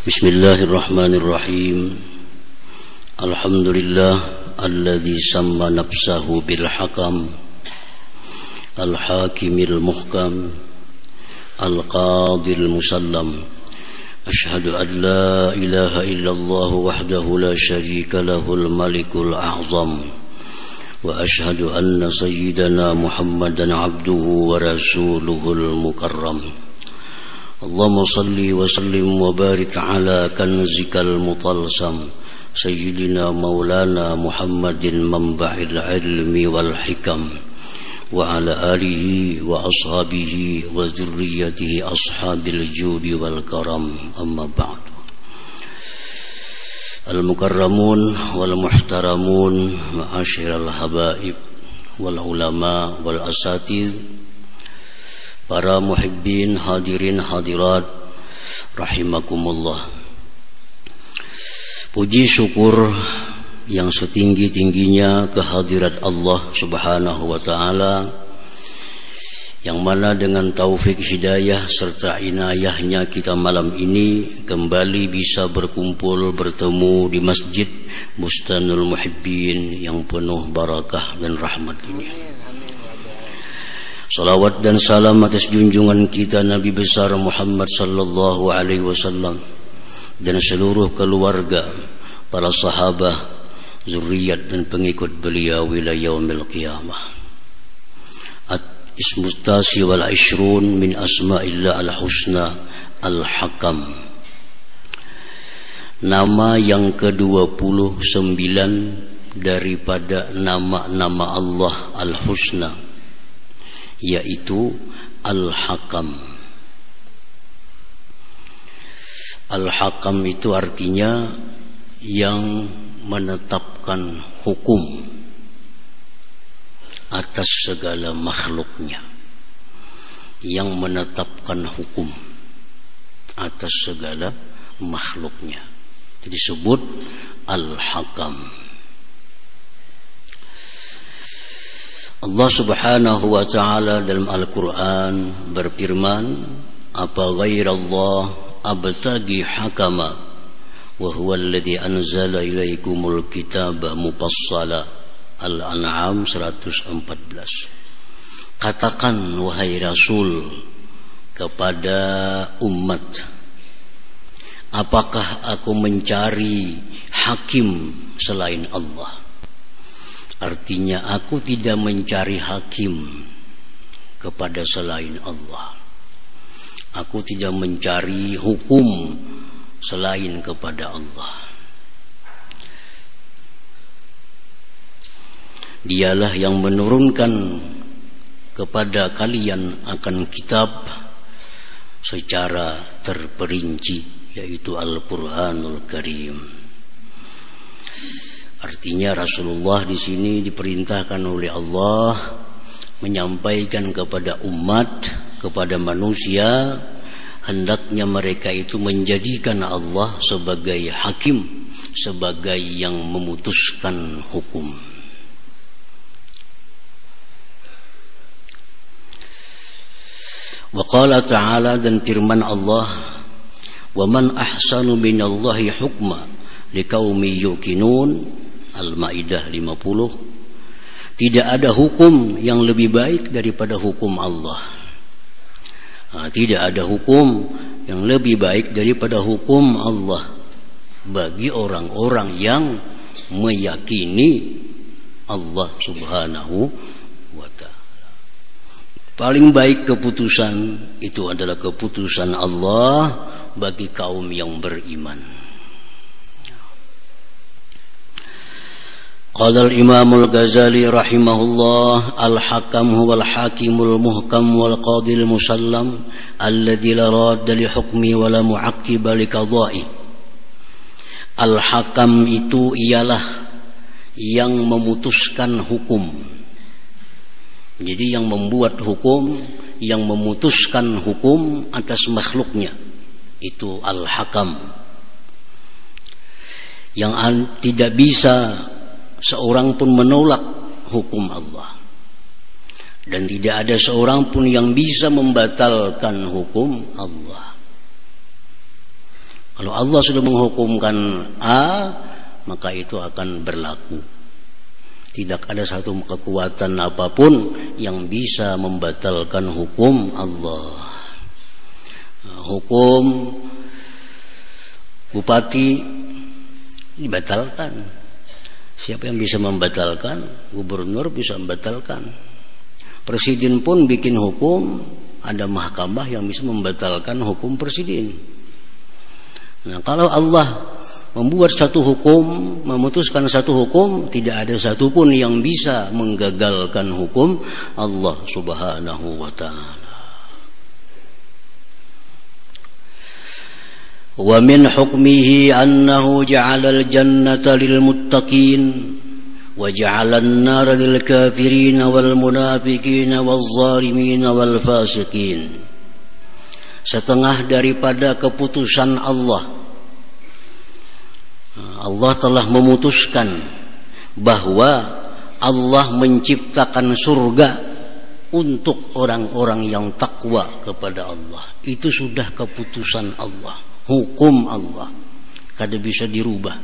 Bismillahirrahmanirrahim. Alhamdulillah alladzi samma nafsahu bil hakam al-hakimil muhkam al-qadil musallam. Ashhadu an la ilaha illallah wahdahu la syarika lahul malikul a'zam. Wa ashhadu anna sayyidana Muhammadan abduhu wa rasuluhul mukarram. Allahumma salli wa sallim wa barik ala kanzikal mutalsam Sayyidina maulana Muhammadin manba'il ilmi wal hikam wa ala alihi wa ashabihi wa zurriyatihi ashabil judi wal karam, amma ba'du. Al-mukarramun wal muhtaramun ma'asyiral habaib wal ulama wal asatidz, para muhibbin, hadirin hadirat rahimakumullah. Puji syukur yang setinggi-tingginya kehadirat Allah Subhanahu wa taala, yang mana dengan taufik hidayah serta inayahnya kita malam ini kembali bisa berkumpul bertemu di Masjid Bustanul Muhibbin yang penuh barakah dan rahmat ini. Salawat dan salam atas junjungan kita Nabi besar Muhammad sallallahu alaihi wasallam dan seluruh keluarga, para sahabat, zuriat dan pengikut beliau ila yaumil qiyamah. Ismustasi wal ishrun min asma'illah al-husna al-hakam. Nama yang ke-29 daripada nama-nama Allah al-husna, yaitu Al-Hakam. Al-Hakam itu artinya yang menetapkan hukum atas segala makhluknya, yang menetapkan hukum atas segala makhluknya. Jadi disebut Al-Hakam. Allah Subhanahu wa ta'ala dalam Al-Quran berfirman, apa ghairallah abtagi hakama wa huwa alladhi anzala ilaikumul kitaba mufassala. Al-An'am 114. Katakan wahai Rasul kepada umat, apakah aku mencari hakim selain Allah? Artinya aku tidak mencari hakim kepada selain Allah. Aku tidak mencari hukum selain kepada Allah. Dialah yang menurunkan kepada kalian akan kitab secara terperinci, yaitu Al-Qur'anul Karim. Artinya Rasulullah di sini diperintahkan oleh Allah menyampaikan kepada umat, kepada manusia, hendaknya mereka itu menjadikan Allah sebagai hakim, sebagai yang memutuskan hukum. Wa qala ta'ala, dan firman Allah, wa man ahsanu minallahi hukma liqaumi yuqinun. Al-Maidah 50. Tidak ada hukum yang lebih baik daripada hukum Allah. Tidak ada hukum yang lebih baik daripada hukum Allah bagi orang-orang yang meyakini Allah Subhanahu wa ta'ala. Paling baik keputusan itu adalah keputusan Allah bagi kaum yang beriman. Qala al-Imam al-Ghazali rahimahullah, al-Hakam huwa al-Hakimul muhkam wal qadil musallam alladzi la radda li hukmi wa la mu'aqqiba li qada'i. Al-Hakam itu ialah yang memutuskan hukum. Jadi yang membuat hukum, yang memutuskan hukum atas makhluknya, itu Al-Hakam. Yang tidak bisa seorang pun menolak hukum Allah, dan tidak ada seorang pun yang bisa membatalkan hukum Allah. Kalau Allah sudah menghukumkan A, maka itu akan berlaku. Tidak ada satu kekuatan apapun yang bisa membatalkan hukum Allah. Hukum bupati dibatalkan. Siapa yang bisa membatalkan? Gubernur bisa membatalkan. Presiden pun bikin hukum, ada mahkamah yang bisa membatalkan hukum presiden. Nah, kalau Allah membuat satu hukum, memutuskan satu hukum, tidak ada satupun yang bisa menggagalkan hukum Allah Subhanahu wa ta'ala. Wa min hukmihi annahu ja'ala al-jannata lil muttaqin wa ja'ala an-nara lil kafirin wal munafiqin wal zalimin wal fasiqin. Setengah daripada keputusan Allah telah memutuskan bahwa Allah menciptakan surga untuk orang-orang yang takwa kepada Allah. Itu sudah keputusan Allah, hukum Allah, kada bisa dirubah.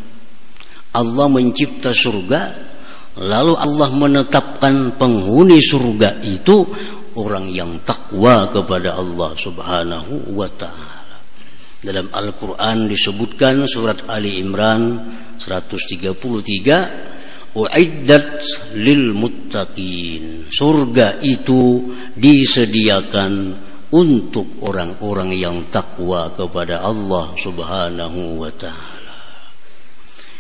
Allah mencipta surga, lalu Allah menetapkan penghuni surga itu orang yang takwa kepada Allah Subhanahu wa ta'ala. Dalam Al-Quran disebutkan surat Ali Imran 133, uiddat lil muttaqin. Surga itu disediakan untuk orang-orang yang takwa kepada Allah Subhanahu wa ta'ala.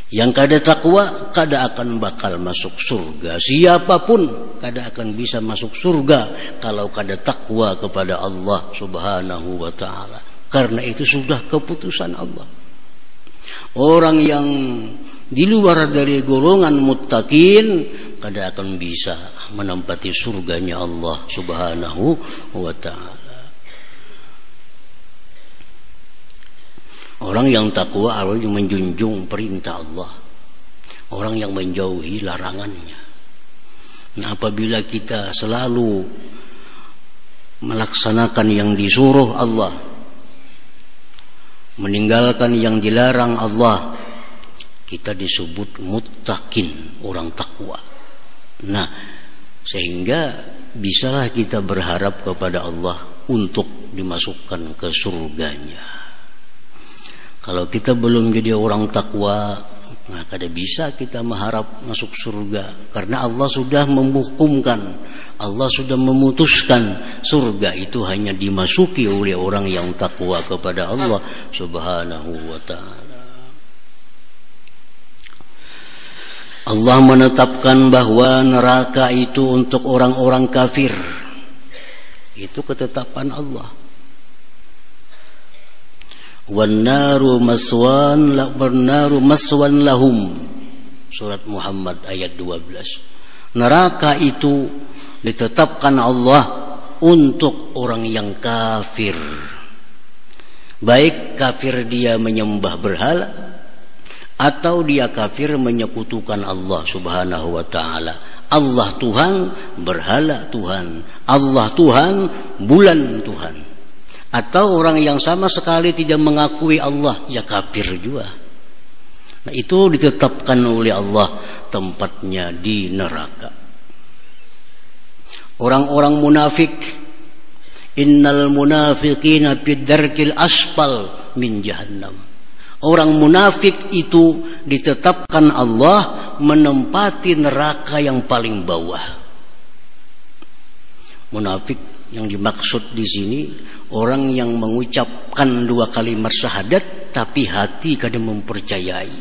Yang kada takwa kada akan bakal masuk surga. Siapapun kada akan bisa masuk surga kalau kada takwa kepada Allah Subhanahu wa ta'ala. Karena itu sudah keputusan Allah. Orang yang di luar dari golongan muttaqin kada akan bisa menempati surganya Allah Subhanahu wa ta'ala. Orang yang takwa adalah yang menjunjung perintah Allah, orang yang menjauhi larangannya. Nah, apabila kita selalu melaksanakan yang disuruh Allah, meninggalkan yang dilarang Allah, kita disebut muttaqin, orang takwa. Nah, sehingga bisalah kita berharap kepada Allah untuk dimasukkan ke surganya. Kalau kita belum jadi orang takwa, nah kada bisa kita mengharap masuk surga. Karena Allah sudah menghukumkan, Allah sudah memutuskan surga itu hanya dimasuki oleh orang yang takwa kepada Allah Subhanahu wa ta'ala. Allah menetapkan bahwa neraka itu untuk orang-orang kafir. Itu ketetapan Allah. Wan-naru maswan lahum. Surat Muhammad ayat 12. Neraka itu ditetapkan Allah untuk orang yang kafir. Baik kafir dia menyembah berhala atau dia kafir menyekutukan Allah Subhanahu wa ta'ala. Allah Tuhan, berhala Tuhan. Allah Tuhan, bulan Tuhan. Atau orang yang sama sekali tidak mengakui Allah, ya kafir juga. Nah, itu ditetapkan oleh Allah tempatnya di neraka. Orang-orang munafik, innal munafiqina fid darkil asfal min jahannam. Orang munafik itu ditetapkan Allah menempati neraka yang paling bawah. Munafik yang dimaksud di sini orang yang mengucapkan 2 kalimat syahadat tapi hati kada mempercayai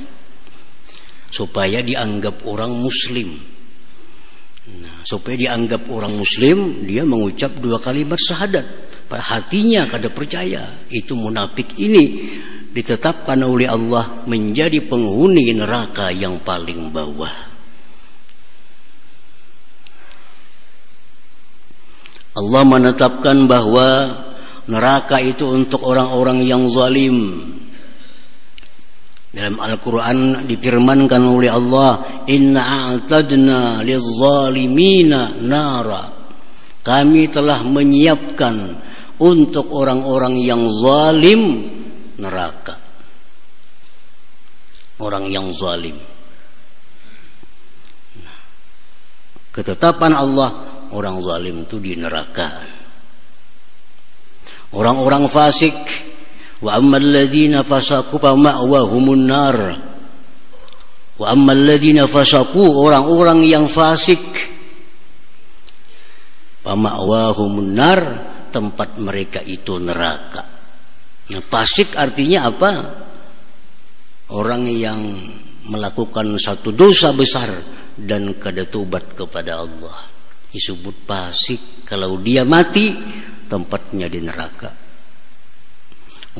supaya dianggap orang muslim. Nah, supaya dianggap orang muslim dia mengucap 2 kalimat syahadat, hatinya kada percaya. Itu munafik ini ditetapkan oleh Allah menjadi penghuni neraka yang paling bawah. Allah menetapkan bahwa neraka itu untuk orang-orang yang zalim. Dalam Al-Quran difirmankan oleh Allah, inna a'tadna liz-zalimina nara. Kami telah menyiapkan untuk orang-orang yang zalim neraka. orang yang zalim. Ketetapan Allah, orang zalim itu di neraka. Orang-orang fasik, wa ammal ladzina fasaqu fa ma'wahumun nar. Wa ammal ladzina fasaqu, orang-orang yang fasik, fa ma'wahumun nar, tempat mereka itu neraka. Nah, fasik artinya apa? Orang yang melakukan satu dosa besar dan kada tobat kepada Allah disebut fasik. Kalau dia mati, tempatnya di neraka.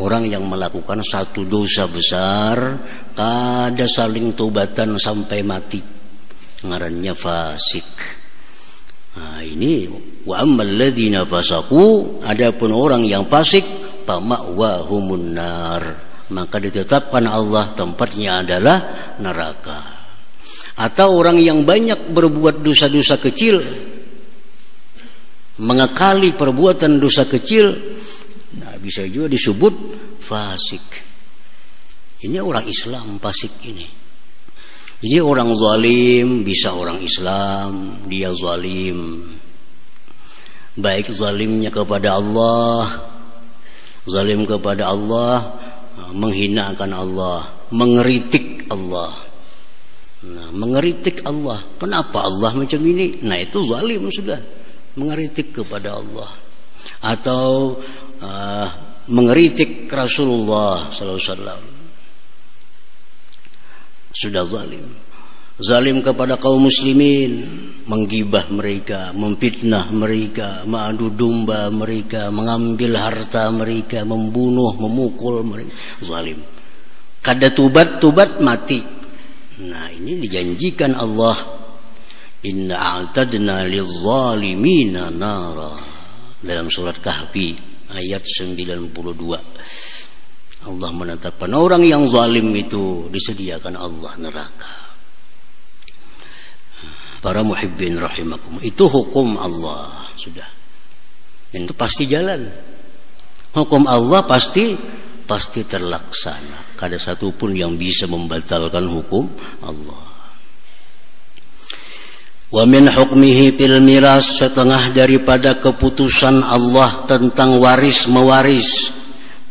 Orang yang melakukan satu dosa besar, kada saling tobatan sampai mati, ngarannya fasik. Nah, ini wa ammal ladzina fasaqu, adapun orang yang fasik, fa ma'wahumun nar, maka ditetapkan Allah tempatnya adalah neraka. Atau orang yang banyak berbuat dosa-dosa kecil, mengekali perbuatan dosa kecil, nah bisa juga disebut fasik. Ini orang Islam fasik ini. Jadi orang zalim bisa orang Islam, dia zalim. Baik zalimnya kepada Allah, zalim kepada Allah, menghinakan Allah, mengeritik Allah. Nah, mengeritik Allah. Kenapa Allah macam ini? Nah, itu zalim sudah. Mengeritik kepada Allah. Atau mengeritik Rasulullah sallallahu alaihi wasallam. Sudah zalim. Zalim kepada kaum muslimin, menggibah mereka, memfitnah mereka, mengadu domba mereka, mengambil harta mereka, membunuh, memukul mereka. Zalim. Kada tobat mati. Nah, ini dijanjikan Allah, inna a'tadna lizzalimina nara, dalam surat Kahfi ayat 92. Allah menetapkan orang yang zalim itu disediakan Allah neraka. Para muhibbin rahimakum, itu hukum Allah sudah. Dan itu pasti jalan. Hukum Allah pasti terlaksana. Kada satu pun yang bisa membatalkan hukum Allah. Wa min hukmihi fil miras, setengah daripada keputusan Allah tentang waris mewaris,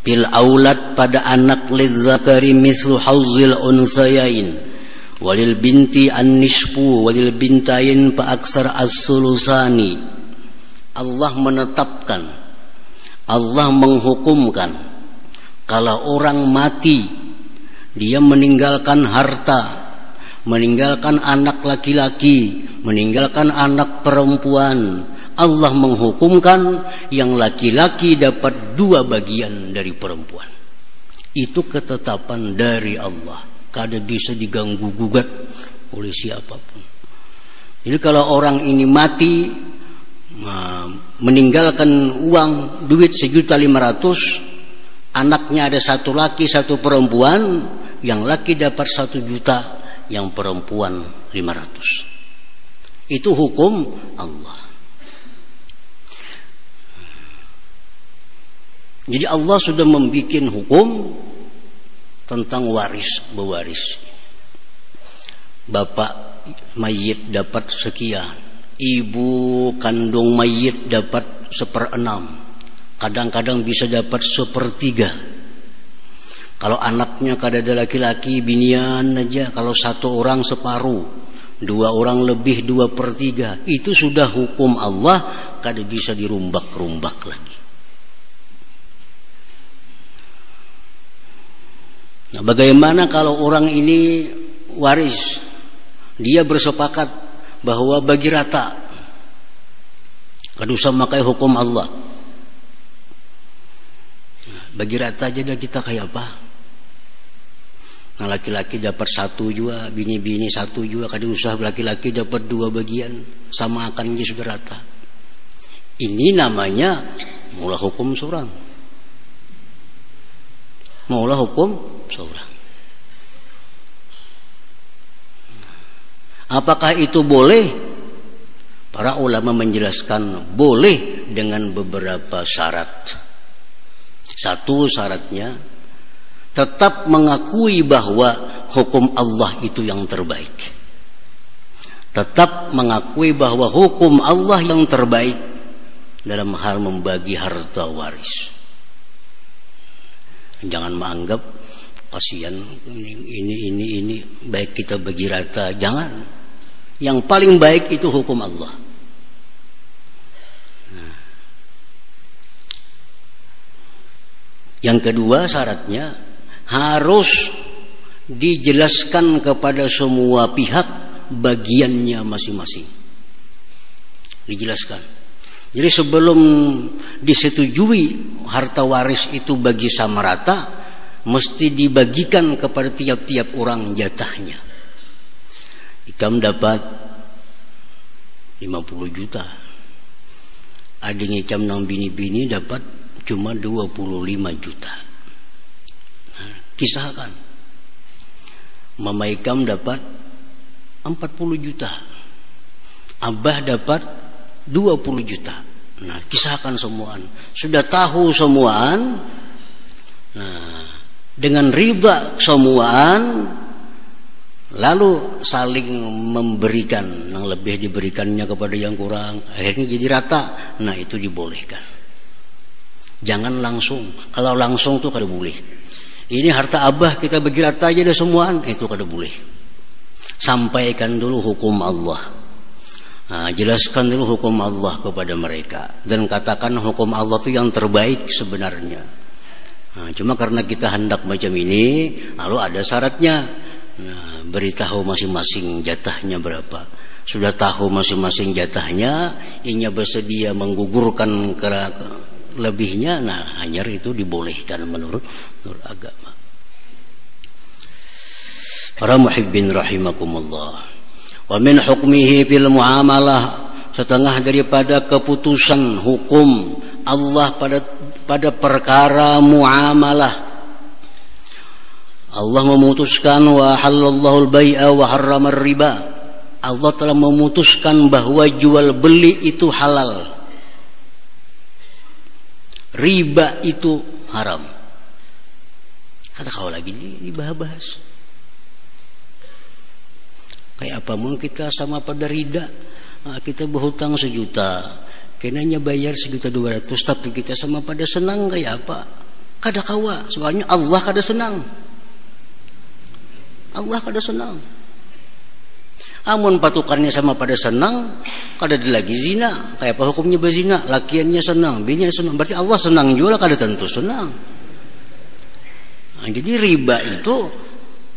fil aulad pada anak, lidzakari mithlu hazzil unsayain, walil binti an-nisfu walil bintain fa aksar as-sulusani. Allah menetapkan, Allah menghukumkan, kalau orang mati, dia meninggalkan harta, meninggalkan anak laki-laki, meninggalkan anak perempuan, Allah menghukumkan yang laki-laki dapat 2 bagian dari perempuan. Itu ketetapan dari Allah, kada bisa diganggu gugat oleh siapapun. Jadi kalau orang ini mati, meninggalkan uang duit 1.500.000, anaknya ada 1 laki 1 perempuan, yang laki dapat 1 juta, yang perempuan 500. Itu hukum Allah. Jadi Allah sudah membuat hukum tentang waris mewaris. Bapak mayit dapat sekian, ibu kandung mayit dapat 1/6. Kadang-kadang bisa dapat 1/3. Kalau anaknya kada ada laki-laki, binian aja, kalau 1 orang separuh, 2 orang lebih 2/3. Itu sudah hukum Allah, kada bisa dirumbak-rumbak lagi. Nah, bagaimana kalau orang ini waris, dia bersepakat bahwa bagi rata, kada usah makai hukum Allah, bagi rata aja dah kita kayak apa. Nah, laki-laki dapat 1 juga, bini-bini 1 juga, kada usah laki-laki dapat 2 bagian, sama akan sudah rata. Ini namanya mula hukum seorang. Mula hukum seorang. Apakah itu boleh? Para ulama menjelaskan boleh dengan beberapa syarat. 1 syaratnya, tetap mengakui bahwa hukum Allah itu yang terbaik. Tetap mengakui bahwa hukum Allah yang terbaik dalam hal membagi harta waris. Jangan menganggap kasihan ini baik kita bagi rata, jangan. Yang paling baik itu hukum Allah. Yang kedua syaratnya harus dijelaskan kepada semua pihak bagiannya masing-masing. Dijelaskan. Jadi sebelum disetujui harta waris itu bagi sama rata, mesti dibagikan kepada tiap-tiap orang jatahnya. Ikam dapat 50 juta. Adik ikam nang bini-bini dapat cuma 25 juta. Nah, kisahkan. Mama ikam dapat 40 juta. Abah dapat 20 juta. Nah, kisahkan semuaan. Sudah tahu semuaan. Nah, dengan ridha semuaan, lalu saling memberikan, yang lebih diberikannya kepada yang kurang, akhirnya jadi rata. Nah, itu dibolehkan. Jangan langsung. Kalau langsung tuh kada boleh. Ini harta abah kita bagi rata aja dah semuaan, itu kada boleh. Sampaikan dulu hukum Allah. Nah, jelaskan dulu hukum Allah kepada mereka dan katakan hukum Allah itu yang terbaik sebenarnya. Nah, cuma karena kita hendak macam ini, lalu ada syaratnya. Nah, beritahu masing-masing jatahnya berapa. Sudah tahu masing-masing jatahnya, inya bersedia menggugurkan lebihnya, nah hanya itu dibolehkan menurut agama. Para muhibbin rahimakumullah. Wa min hukmihi fil muamalah, setengah daripada keputusan hukum Allah pada perkara muamalah. Allah memutuskan wa halallahu al-bai'a wa harrama riba. Allah telah memutuskan bahwa jual beli itu halal. Riba itu haram. Kata kau lagi dibahas. Kayak apa mau kita sama pada rida? Nah, kita berhutang 1 juta, kenanya bayar 1.200.000, tapi kita sama pada senang kayak apa? Kada kawa, soalnya Allah kada senang. Allah kada senang. Amun patukannya sama pada senang, kada ada lagi zina. Kayak apa hukumnya berzina? Lakiannya senang, bininya senang. Berarti Allah senang juga, kada tentu senang. Nah, jadi riba itu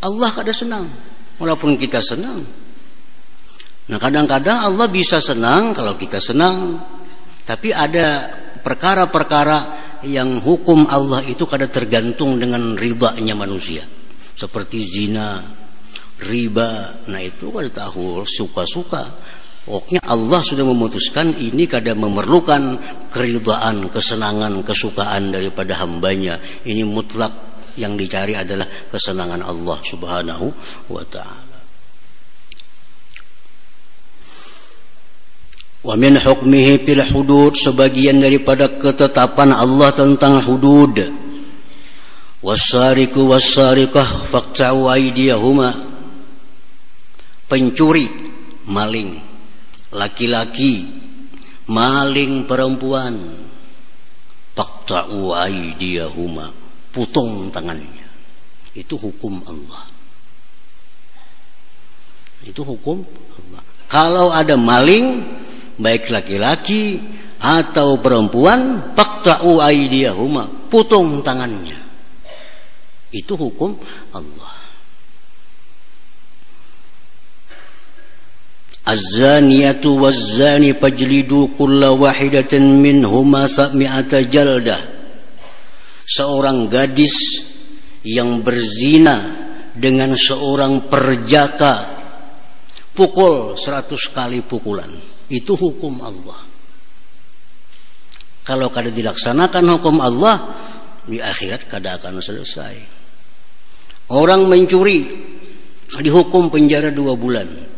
Allah kada senang, walaupun kita senang. Nah, kadang-kadang Allah bisa senang kalau kita senang, tapi ada perkara-perkara yang hukum Allah itu kada tergantung dengan ridanya manusia, seperti zina, riba. Nah, itu kada tahu suka-suka. Pokoknya Allah sudah memutuskan ini kada memerlukan keridaan, kesenangan, kesukaan daripada hambanya. Ini mutlak, yang dicari adalah kesenangan Allah subhanahu wa ta'ala. Wa min hukmihi fil hudud, sebagian daripada ketetapan Allah tentang hudud. Wassariku wassariqah faqta'u aydiyahuma, pencuri, maling laki-laki, maling perempuan, faqta'u aydiyahuma, potong tangannya. Itu hukum Allah. Itu hukum Allah. Kalau ada maling, baik laki-laki atau perempuan, faqta'u aydiyahuma, potong tangannya. Itu hukum Allah. Az-zaniyatu waz-zani fajlidu kulla wahidatin minhuma 100 jaldah. Seorang gadis yang berzina dengan seorang perjaka, pukul 100 kali pukulan. Itu hukum Allah. Kalau kada dilaksanakan hukum Allah, di akhirat kada akan selesai. Orang mencuri dihukum penjara 2 bulan.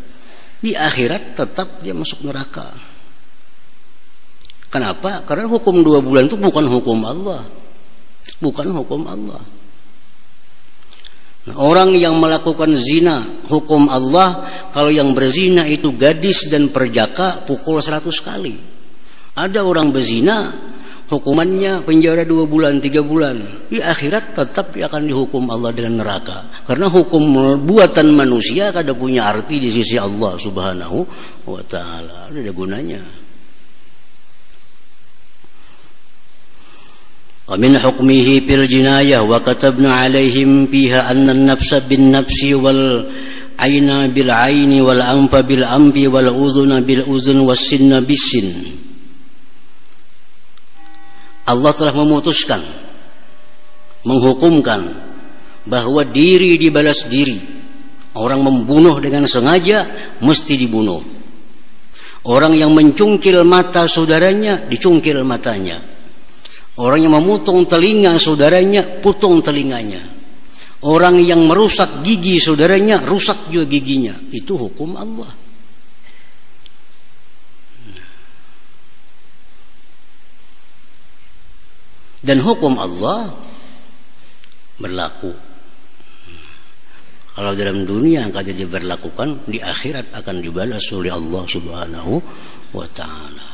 Di akhirat tetap dia masuk neraka. Kenapa? Karena hukum 2 bulan itu bukan hukum Allah. Bukan hukum Allah. Nah, Orang yang melakukan zina, hukum Allah, kalau yang berzina itu gadis dan perjaka, pukul 100 kali. Ada orang berzina, hukumannya penjara 2 bulan, 3 bulan. Di akhirat tetap akan dihukum Allah dengan neraka. Karena hukum buatan manusia kada punya arti di sisi Allah Subhanahu wa ta'ala. Ada gunanya. Wa min hukmihi fil jinayah wa katabna alaihim fiha anna an-nafsa bin nafsi wal aina bil aini wal anfa bil anfi wal udhuna bil udhun was sinna bis sin. Allah telah memutuskan, menghukumkan bahwa diri dibalas diri. Orang membunuh dengan sengaja mesti dibunuh. Orang yang mencungkil mata saudaranya dicungkil matanya. Orang yang memotong telinga saudaranya potong telinganya. Orang yang merusak gigi saudaranya rusak juga giginya. Itu hukum Allah. Dan hukum Allah berlaku. Kalau dalam dunia akan diberlakukan, di akhirat akan dibalas oleh Allah Subhanahu wa ta'ala.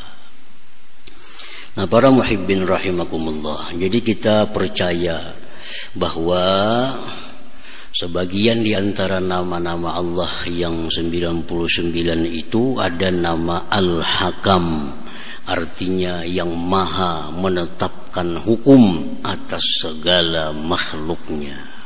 Nah, para muhibbin rahimakumullah, jadi kita percaya bahwa sebagian di antara nama-nama Allah yang 99 itu ada nama Al-Hakam, artinya yang maha menetapkan hukum atas segala makhluknya.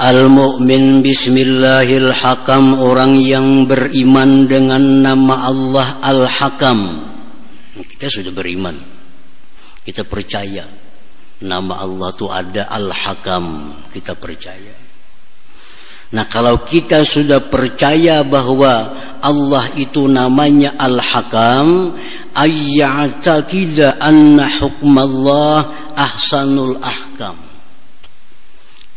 Al-mu'min bismillahil hakam, orang yang beriman dengan nama Allah Al-Hakam. Kita sudah beriman, kita percaya nama Allah itu ada Al-Hakam, kita percaya. Nah, kalau kita sudah percaya bahwa Allah itu namanya Al-Hakam, ayya'taqida anna hukmallah ahsanul ahkam.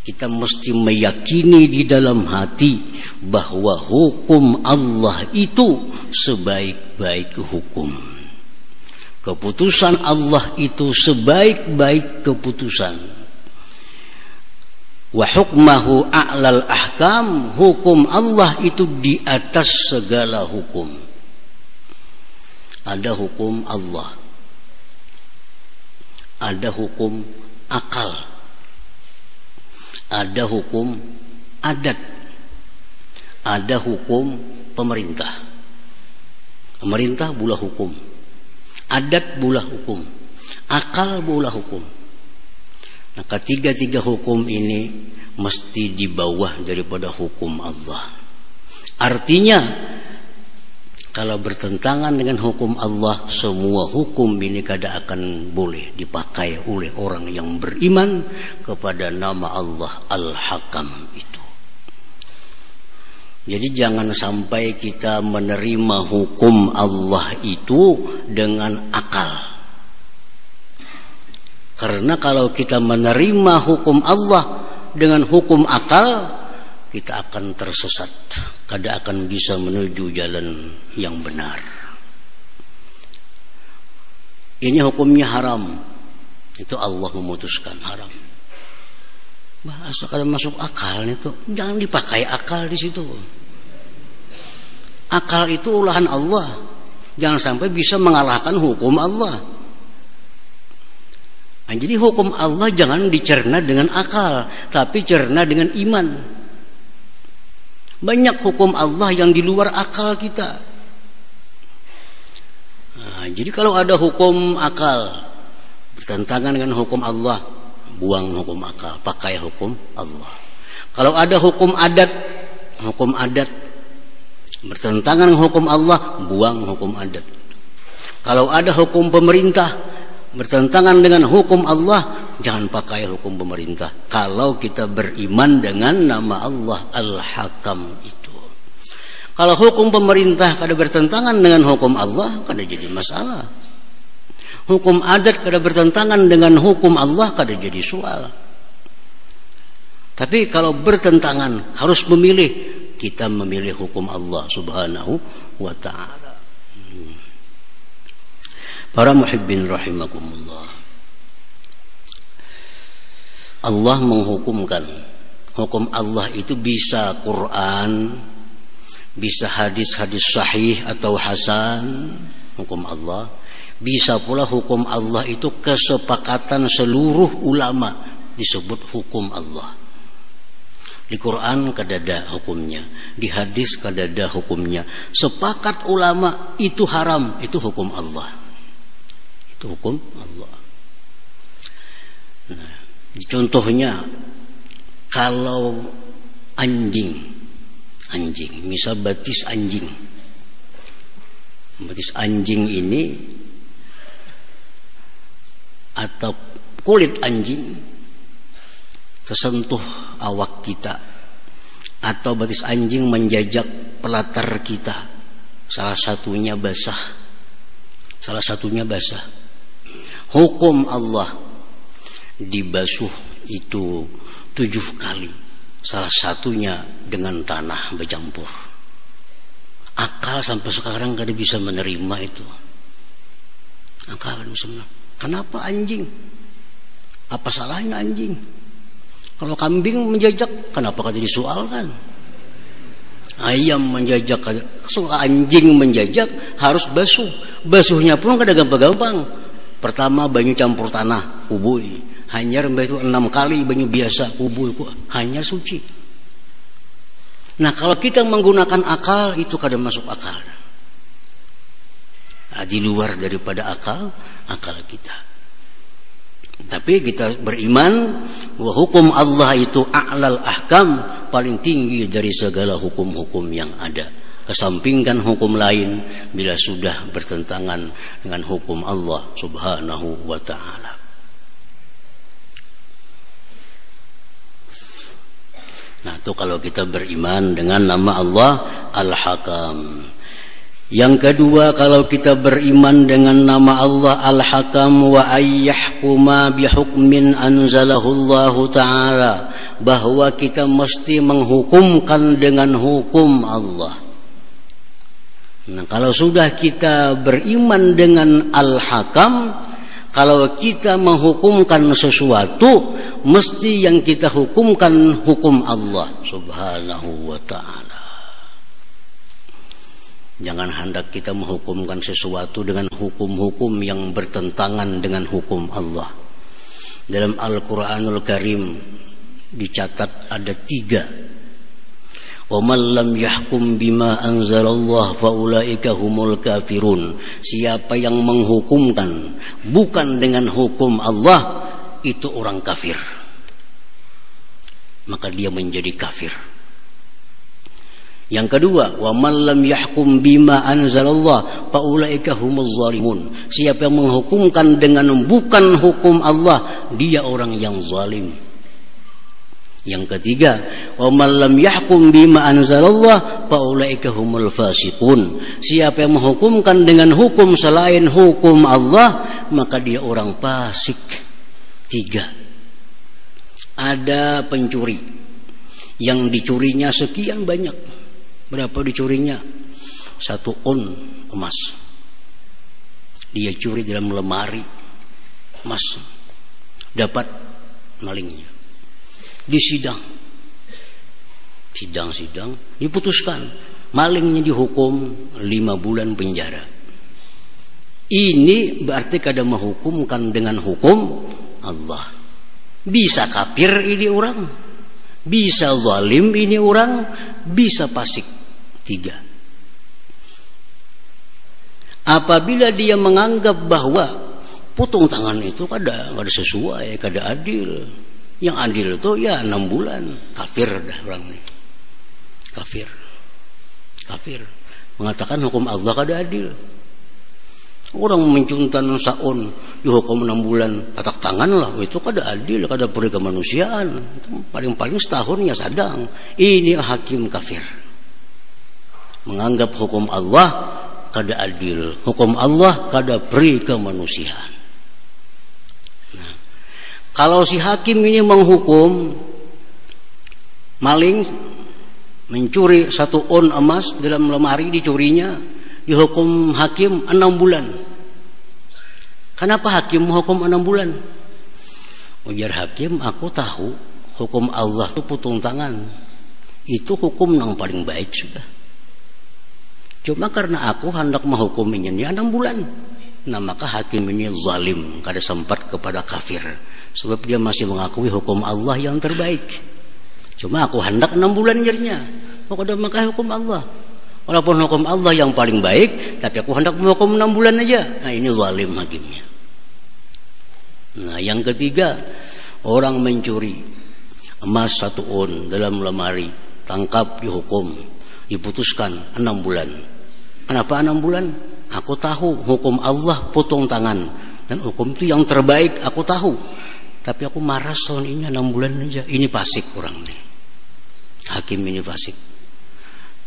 Kita mesti meyakini di dalam hati bahwa hukum Allah itu sebaik-baik hukum. Keputusan Allah itu sebaik-baik keputusan. Wa hukmahu a'lal ahkam, hukum Allah itu di atas segala hukum. Ada hukum Allah, ada hukum akal, ada hukum adat, ada hukum pemerintah. Pemerintah bulah hukum, adat bulah hukum, akal bulah hukum. Nah, ketiga-tiga hukum ini mesti di bawah daripada hukum Allah. Artinya, kalau bertentangan dengan hukum Allah, semua hukum ini kada akan boleh dipakai oleh orang yang beriman kepada nama Allah Al-Hakam itu. Jadi jangan sampai kita menerima hukum Allah itu dengan akal. Karena kalau kita menerima hukum Allah dengan hukum akal, kita akan tersesat, kada akan bisa menuju jalan yang benar. Ini hukumnya haram, itu Allah memutuskan haram. Bahasa kada masuk akal itu, jangan dipakai akal di situ. Akal itu ulahan Allah, jangan sampai bisa mengalahkan hukum Allah. Nah, jadi hukum Allah jangan dicerna dengan akal, tapi cerna dengan iman. Banyak hukum Allah yang di luar akal kita. Nah, jadi kalau ada hukum akal bertentangan dengan hukum Allah, buang hukum akal, pakai hukum Allah. Kalau ada hukum adat bertentangan dengan hukum Allah, buang hukum adat. Kalau ada hukum pemerintah bertentangan dengan hukum Allah, jangan pakai hukum pemerintah. Kalau kita beriman dengan nama Allah Al-Hakam itu. Kalau hukum pemerintah kada bertentangan dengan hukum Allah, kada jadi masalah. Hukum adat kada bertentangan dengan hukum Allah, kada jadi soal. Tapi kalau bertentangan, harus memilih. Kita memilih hukum Allah Subhanahu wa ta'ala. Para muhibbin rahimakumullah, Allah menghukumkan. Hukum Allah itu bisa Quran, bisa hadis-hadis sahih atau hasan, hukum Allah. Bisa pula hukum Allah itu kesepakatan seluruh ulama, disebut hukum Allah. Di Quran kadada hukumnya, di hadis kadada hukumnya. Sepakat ulama itu haram, itu hukum Allah. Itu hukum Allah. Nah, contohnya kalau anjing, misal batis anjing ini atau kulit anjing tersentuh awak kita, atau batis anjing menjajak pelatar kita, salah satunya basah, hukum Allah dibasuh itu 7 kali, salah satunya dengan tanah bercampur. Akal sampai sekarang kada bisa menerima itu. Akal kada bisa menerima. Kenapa anjing? Apa salahnya anjing? Kalau kambing menjajak, kenapa kada disoalkan? Ayam menjajak, anjing menjajak harus basuh. Basuhnya pun kada gampang-gampang. Pertama banyu campur tanah, ubui. Hanyar itu 6 kali banyu biasa, ubui hanya suci. Nah, kalau kita menggunakan akal itu kada masuk akal. Nah, di luar daripada akal kita. Tapi kita beriman bahwa hukum Allah itu a'lal ahkam, paling tinggi dari segala hukum-hukum yang ada. Kesampingkan hukum lain bila sudah bertentangan dengan hukum Allah Subhanahu wa ta'ala. Nah, itu kalau kita beriman dengan nama Allah Al-Hakam. Yang kedua, kalau kita beriman dengan nama Allah Al-Hakam, wa ayyahkuma bihukmin anzalahu Allah Ta'ala, bahwa kita mesti menghukumkan dengan hukum Allah. Nah, kalau sudah kita beriman dengan Al-Hakam, kalau kita menghukumkan sesuatu, mesti yang kita hukumkan hukum Allah Subhanahu wa Ta'ala. Jangan hendak kita menghukumkan sesuatu dengan hukum-hukum yang bertentangan dengan hukum Allah. Dalam Al-Quranul Karim dicatat ada 3. Wa man lam yahkum bima anzalallah faulaika humul kafirun. Siapa yang menghukumkan bukan dengan hukum Allah, itu orang kafir, maka dia menjadi kafir. Yang kedua, wa man lam yahkum bima anzalallah faulaika humuz zalimun. Siapa yang menghukumkan dengan bukan hukum Allah, dia orang yang zalim. Yang ketiga, wa man lam yahkum bima anzalallah faulaika humul fasiqun. Siapa yang menghukumkan dengan hukum selain hukum Allah, maka dia orang fasik. 3. Ada pencuri yang dicurinya sekian banyak. Berapa dicurinya? 1 on emas. Dia curi dalam lemari emas. Dapat malingnya. Di sidang diputuskan malingnya dihukum 5 bulan penjara. Ini berarti kada menghukumkan dengan hukum Allah. Bisa kafir ini orang, bisa zalim ini orang, bisa fasik. 3. Apabila dia menganggap bahwa potong tangan itu kada sesuai, kada adil. Yang adil itu ya 6 bulan. Kafir dah orang ini. Kafir. Mengatakan hukum Allah kada adil. Orang mencuntan saun dihukum 6 bulan, patak tangan lah, itu kada adil, kada peri kemanusiaan. Paling-paling setahunnya sadang. Ini hakim kafir. Menganggap hukum Allah kada adil, hukum Allah kada peri kemanusiaan. Nah, kalau si hakim ini menghukum maling mencuri 1 on emas dalam lemari dicurinya, dihukum hakim 6 bulan. Kenapa hakim menghukum 6 bulan? Ujar hakim, aku tahu hukum Allah itu putung tangan. Itu hukum yang paling baik sudah. Cuma karena aku hendak menghukuminya 6 bulan. Nah maka hakim ini zalim, kada sempat kepada kafir. Sebab dia masih mengakui hukum Allah yang terbaik. Cuma aku hendak 6 bulan nyernya. Maka maka hukum Allah. Walaupun hukum Allah yang paling baik, tapi aku hendak menghukum 6 bulan aja. Nah ini zalim hakimnya. Nah yang ketiga, orang mencuri emas 1 un dalam lemari, tangkap, dihukum, diputuskan 6 bulan. Kenapa 6 bulan? Aku tahu hukum Allah potong tangan, dan hukum itu yang terbaik aku tahu. Tapi aku marah soal ini 6 bulan aja. Ini fasik orang nih. Hakim ini fasik.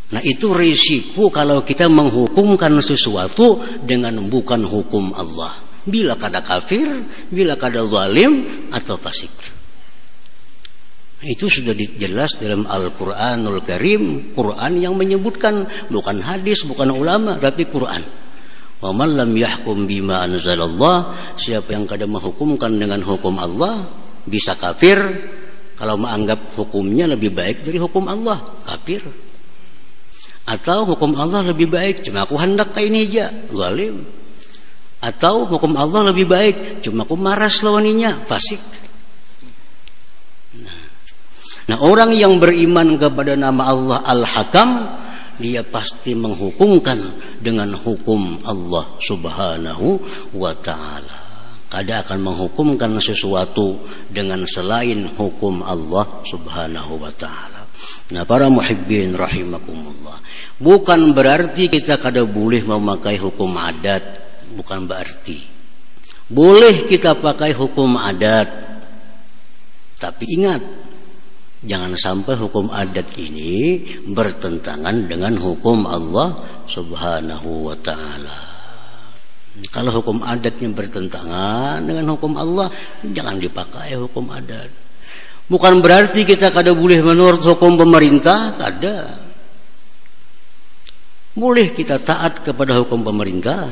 Nah itu risiko kalau kita menghukumkan sesuatu dengan bukan hukum Allah. Bila kada kafir, bila kada zalim atau fasik. Itu sudah jelas dalam Al-Quranul Karim. Quran yang menyebutkan, bukan hadis, bukan ulama, tapi Quran. Wa man lam yahkum bima anzalallah, siapa yang kada menghukumkan dengan hukum Allah bisa kafir. Kalau menganggap hukumnya lebih baik dari hukum Allah, kafir. Atau hukum Allah lebih baik, cuma aku hendak kayak ini aja, zalim. Atau hukum Allah lebih baik, cuma aku maras lawaninya, fasik. Nah orang yang beriman kepada nama Allah Al-Hakam, dia pasti menghukumkan dengan hukum Allah Subhanahu wa ta'ala. Kada akan menghukumkan sesuatu dengan selain hukum Allah Subhanahu wa ta'ala. Nah para muhibbin rahimakumullah, bukan berarti kita kada boleh memakai hukum adat. Bukan berarti. Boleh kita pakai hukum adat. Tapi ingat, jangan sampai hukum adat ini bertentangan dengan hukum Allah Subhanahu wa ta'ala. Kalau hukum adatnya bertentangan dengan hukum Allah, jangan dipakai hukum adat. Bukan berarti kita kada boleh menurut hukum pemerintah, kada. Boleh kita taat kepada hukum pemerintah,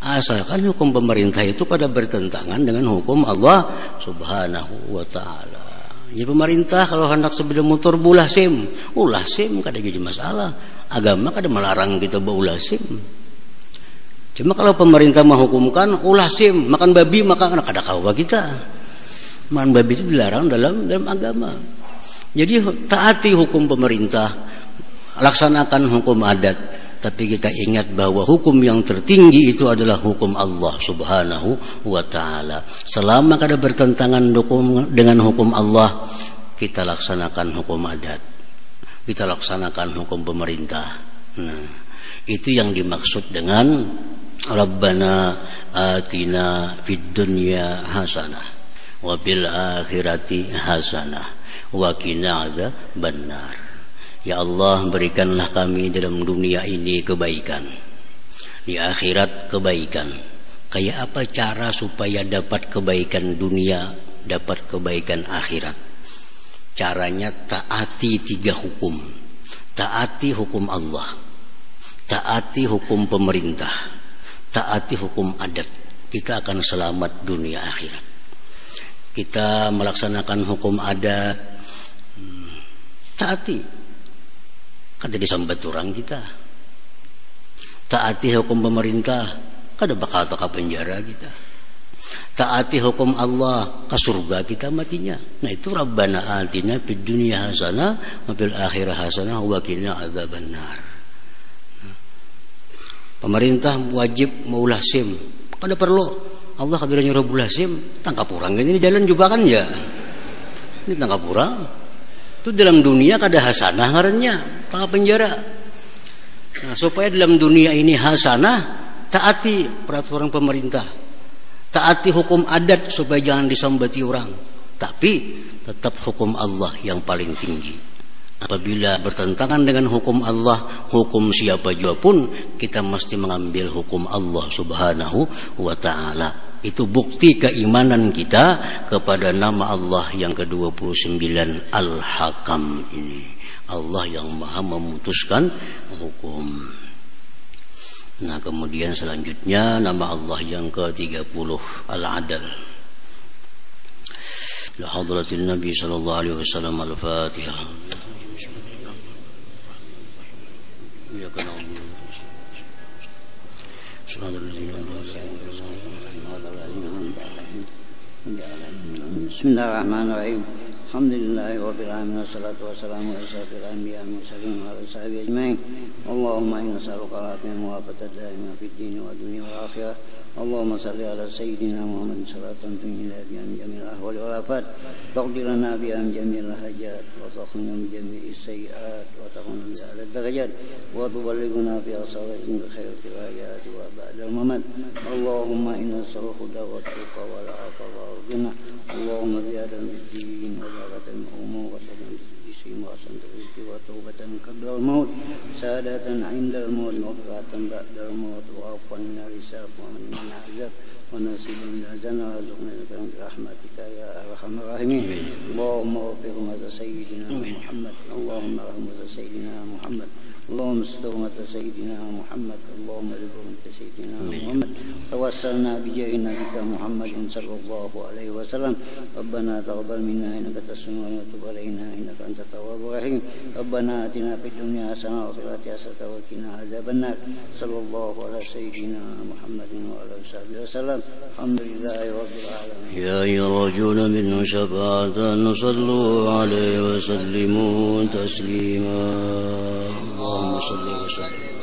asalkan hukum pemerintah itu kada bertentangan dengan hukum Allah Subhanahu wa ta'ala. Ya pemerintah kalau hendak sepeda motor ulah SIM kada jadi masalah. Agama kada melarang kita baulah SIM. Cuma kalau pemerintah menghukumkan ulah SIM, makan babi maka kada kawa kita. Makan babi itu dilarang dalam agama. Jadi taati hukum pemerintah, laksanakan hukum adat, tapi kita ingat bahwa hukum yang tertinggi itu adalah hukum Allah Subhanahu wa ta'ala. Selama kada bertentangan dengan hukum Allah, kita laksanakan hukum adat, kita laksanakan hukum pemerintah. Nah, itu yang dimaksud dengan Rabbana atina fid dunya hasanah wa bil akhirati hasanah wa qina adzabannar. Ya Allah, berikanlah kami dalam dunia ini kebaikan, di akhirat kebaikan. Kayak apa cara supaya dapat kebaikan dunia, dapat kebaikan akhirat? Caranya taati 3 hukum. Taati hukum Allah, taati hukum pemerintah, taati hukum adat. Kita akan selamat dunia akhirat. Kita melaksanakan hukum adat, taati, kada disambat orang kita. Taati hukum pemerintah, kada bakal ke penjara kita. Taati hukum Allah, ke surga kita matinya. Nah itu Rabbana atina fid dunya hasanah wa fil akhirati hasanah wa qina adzabannar. Pemerintah wajib maulah SIM, kada perlu. Allah kada nyuruh bulah SIM, tangkap orang ini jalan juga kan ya. Ini tangkap orang. Itu dalam dunia kada hasanah ngarannya, tangkap penjara. Nah, supaya dalam dunia ini hasanah, taati peraturan pemerintah, taati hukum adat supaya jangan disambati orang. Tapi tetap hukum Allah yang paling tinggi. Apabila bertentangan dengan hukum Allah, hukum siapa juga pun, kita mesti mengambil hukum Allah Subhanahu wa ta'ala. Itu bukti keimanan kita kepada nama Allah yang ke-29 Al-Hakam ini. Allah yang maha memutuskan hukum. Nah kemudian selanjutnya nama Allah yang ke-30 Al-Adal. لحضرة النبي صلى الله عليه وسلم. الفاتحة. بسم الله الرحمن الرحيم. الحمد لله رب العالمين والصلاة والسلام على أشرف الأنبياء والمرسلين وعلى أصحابه أجمعين. اللهم إنا نسألك العافية والموافقة الدائمة في الدين والدنيا والآخرة. اللهم صل على سيدنا محمد صلاة تنجينا بها من جميع الأهوال والآفات، تقضي لنا بها من جميع الحاجات، وتخرجنا من جميع السيئات، وترفعنا بها على الدرجات، وتبلغنا بها صالحين بخير في الحياة وبعد الممات. اللهم إنا نسألك الهدى والتقى والعفو والغنى. اللهم زيادة في الدين وبركة من الأمور وسلم بالجسم وحسن الرزق وتوبة قبل الموت، سعادة عند الموت وفرحة بعد الموت، وعفوا من الحساب ومن العذاب، ونصيبا من الجنة، وارزقنا بكرم برحمتك يا أرحم الراحمين. اللهم اغفر أمة سيدنا محمد، اللهم ارحم أمة سيدنا محمد، اللهم استر أمة سيدنا محمد، اللهم اجبر أمة سيدنا محمد. توسلنا بجاه نبيك محمد صلى الله عليه وسلم. ربنا تقبل منا إنك تسمع وتب علينا إنك أنت التواب الرحيم. ربنا آتنا في الدنيا حسنة وفي الآخرة حسنة وقنا عذاب النار. صلى الله على سيدنا محمد وعلى آله وصحبه وسلم. الحمد لله رب العالمين. يا يرجون منه شفاعة صلوا عليه وسلموا تسليما. اللهم صل وسلم